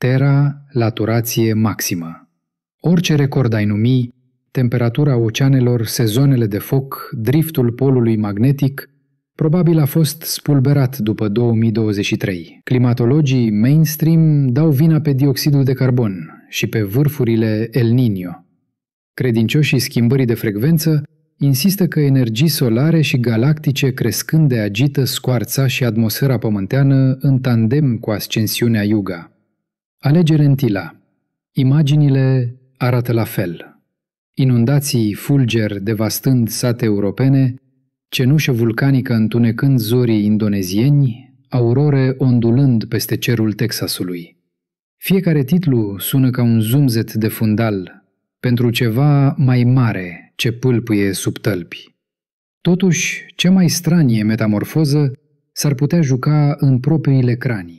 Terra, laturație maximă. Orice record ai numi, temperatura oceanelor, sezonele de foc, driftul polului magnetic, probabil a fost spulberat după 2023. Climatologii mainstream dau vina pe dioxidul de carbon și pe vârfurile El Niño. Credincioșii schimbării de frecvență insistă că energii solare și galactice crescând de agită scoarța și atmosfera pământeană în tandem cu ascensiunea Yuga. Alegere în Tila. Imaginile arată la fel. Inundații fulger devastând sate europene, cenușă vulcanică întunecând zorii indonezieni, aurore ondulând peste cerul Texasului. Fiecare titlu sună ca un zumzet de fundal pentru ceva mai mare ce pâlpâie sub tălpi. Totuși, cea mai stranie metamorfoză s-ar putea juca în propriile cranii.